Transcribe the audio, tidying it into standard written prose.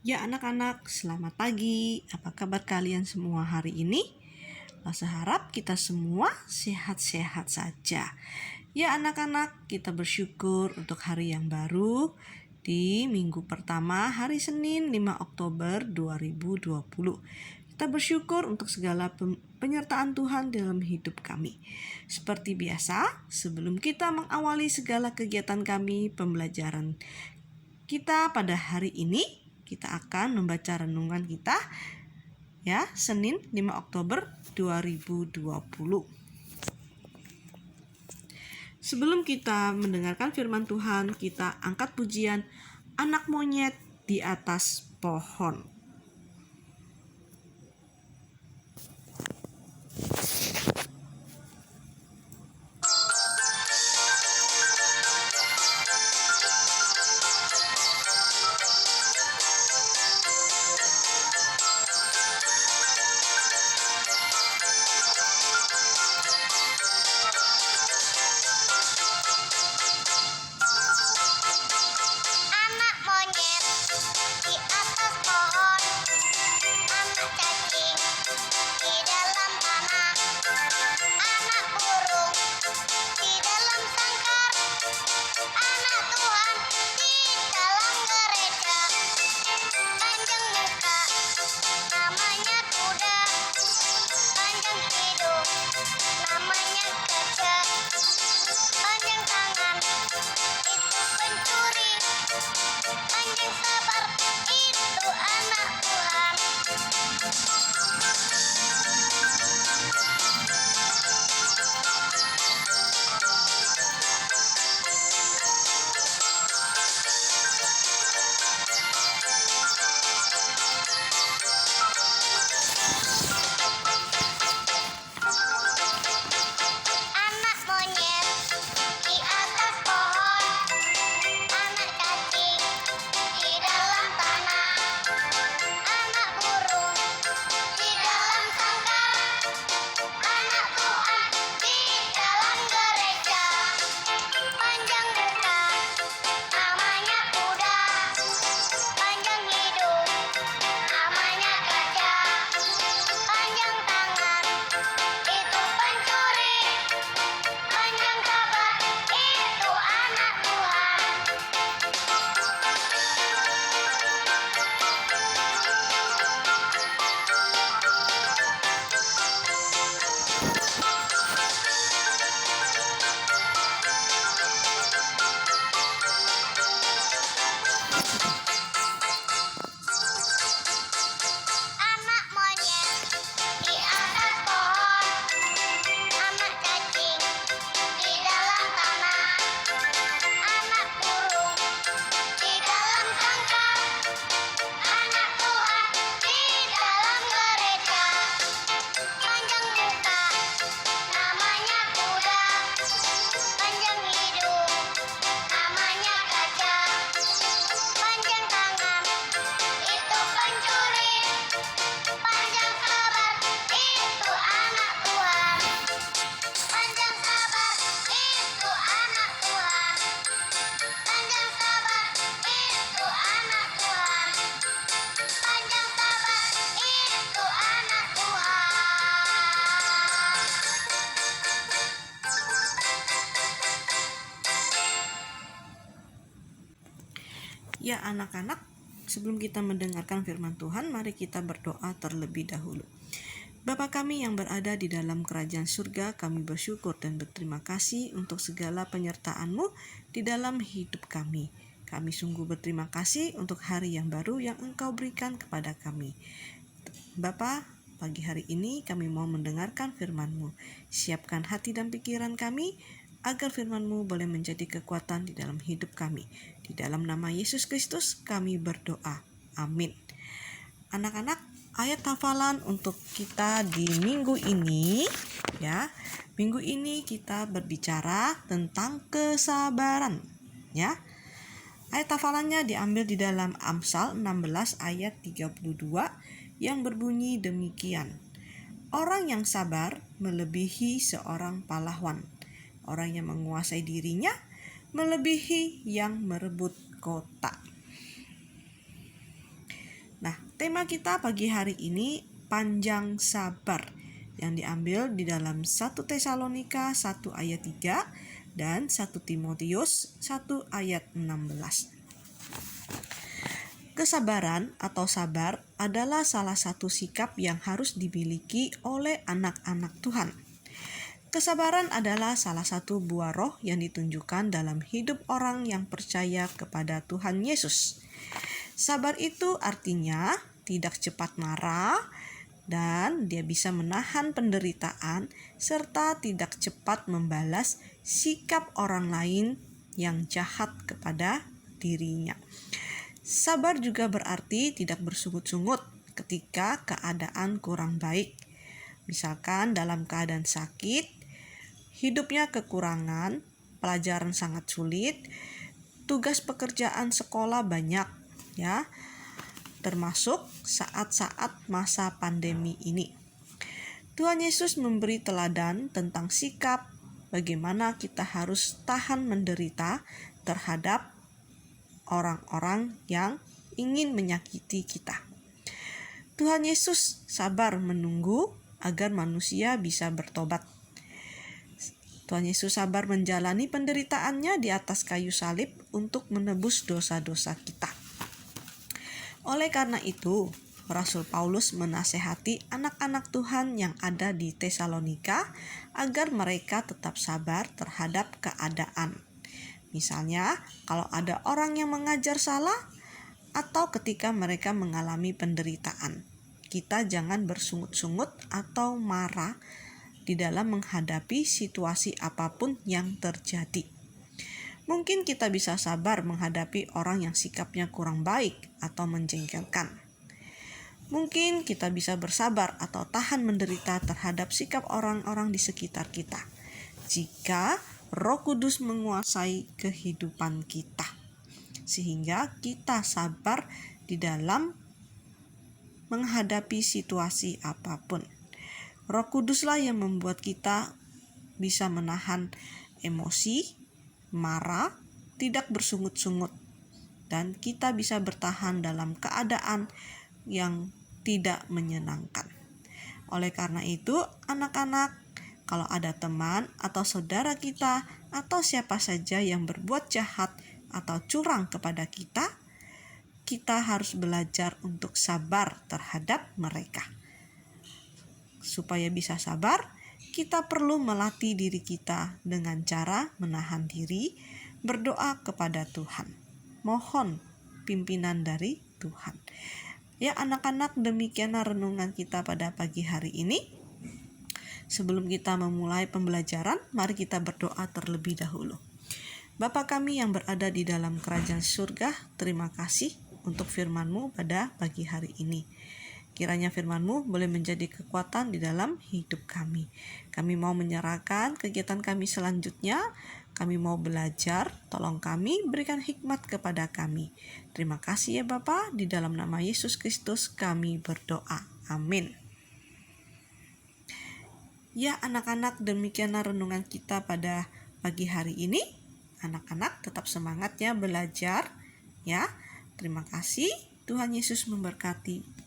Ya anak-anak, selamat pagi. Apa kabar kalian semua hari ini? Saya harap kita semua sehat-sehat saja. Ya anak-anak, kita bersyukur untuk hari yang baru di minggu pertama hari Senin 5 Oktober 2020. Kita bersyukur untuk segala penyertaan Tuhan dalam hidup kami. Seperti biasa, sebelum kita mengawali segala kegiatan kami pembelajaran kita pada hari ini, kita akan membaca renungan kita ya, Senin 5 Oktober 2020. Sebelum kita mendengarkan firman Tuhan, kita angkat pujian Anak Monyet di Atas Pohon. Ya anak-anak, sebelum kita mendengarkan firman Tuhan, mari kita berdoa terlebih dahulu. Bapa kami yang berada di dalam kerajaan surga, kami bersyukur dan berterima kasih untuk segala penyertaan-Mu di dalam hidup kami. Kami sungguh berterima kasih untuk hari yang baru yang Engkau berikan kepada kami. Bapa, pagi hari ini kami mau mendengarkan firman-Mu. Siapkan hati dan pikiran kami, agar firman-Mu boleh menjadi kekuatan di dalam hidup kami. Di dalam nama Yesus Kristus kami berdoa. Amin. Anak-anak, ayat hafalan untuk kita di minggu ini ya. Minggu ini kita berbicara tentang kesabaran ya. Ayat hafalannya diambil di dalam Amsal 16 ayat 32 yang berbunyi demikian. Orang yang sabar melebihi seorang pahlawan. Orang yang menguasai dirinya melebihi yang merebut kota. Tema kita pagi hari ini panjang sabar yang diambil di dalam 1 Tesalonika 1 ayat 3 dan 1 Timotius 1 ayat 16. Kesabaran atau sabar adalah salah satu sikap yang harus dimiliki oleh anak-anak Tuhan. Kesabaran adalah salah satu buah roh yang ditunjukkan dalam hidup orang yang percaya kepada Tuhan Yesus. Sabar itu artinya tidak cepat marah dan dia bisa menahan penderitaan serta tidak cepat membalas sikap orang lain yang jahat kepada dirinya. Sabar juga berarti tidak bersungut-sungut ketika keadaan kurang baik. Misalkan dalam keadaan sakit, hidupnya kekurangan, pelajaran sangat sulit, tugas pekerjaan sekolah banyak, ya, termasuk saat-saat masa pandemi ini. Tuhan Yesus memberi teladan tentang sikap bagaimana kita harus tahan menderita terhadap orang-orang yang ingin menyakiti kita. Tuhan Yesus sabar menunggu agar manusia bisa bertobat. Tuhan Yesus sabar menjalani penderitaannya di atas kayu salib untuk menebus dosa-dosa kita. Oleh karena itu, Rasul Paulus menasehati anak-anak Tuhan yang ada di Tesalonika agar mereka tetap sabar terhadap keadaan. Misalnya, kalau ada orang yang mengajar salah atau ketika mereka mengalami penderitaan, kita jangan bersungut-sungut atau marah di dalam menghadapi situasi apapun yang terjadi. Mungkin kita bisa sabar menghadapi orang yang sikapnya kurang baik atau menjengkelkan. Mungkin kita bisa bersabar atau tahan menderita terhadap sikap orang-orang di sekitar kita, jika Roh Kudus menguasai kehidupan kita, sehingga kita sabar di dalam menghadapi situasi apapun. Roh Kuduslah yang membuat kita bisa menahan emosi, marah, tidak bersungut-sungut, dan kita bisa bertahan dalam keadaan yang tidak menyenangkan. Oleh karena itu, anak-anak, kalau ada teman atau saudara kita atau siapa saja yang berbuat jahat atau curang kepada kita, kita harus belajar untuk sabar terhadap mereka. Supaya bisa sabar, kita perlu melatih diri kita dengan cara menahan diri, berdoa kepada Tuhan. Mohon pimpinan dari Tuhan. Ya anak-anak, demikianlah renungan kita pada pagi hari ini. Sebelum kita memulai pembelajaran, mari kita berdoa terlebih dahulu. Bapa kami yang berada di dalam kerajaan surga, terima kasih untuk firman-Mu pada pagi hari ini. Kiranya firman-Mu boleh menjadi kekuatan di dalam hidup kami. Kami mau menyerahkan kegiatan kami selanjutnya. Kami mau belajar, tolong kami, berikan hikmat kepada kami. Terima kasih ya Bapa, di dalam nama Yesus Kristus kami berdoa. Amin. Ya anak-anak, demikianlah renungan kita pada pagi hari ini. Anak-anak tetap semangat ya belajar. Ya, terima kasih. Tuhan Yesus memberkati.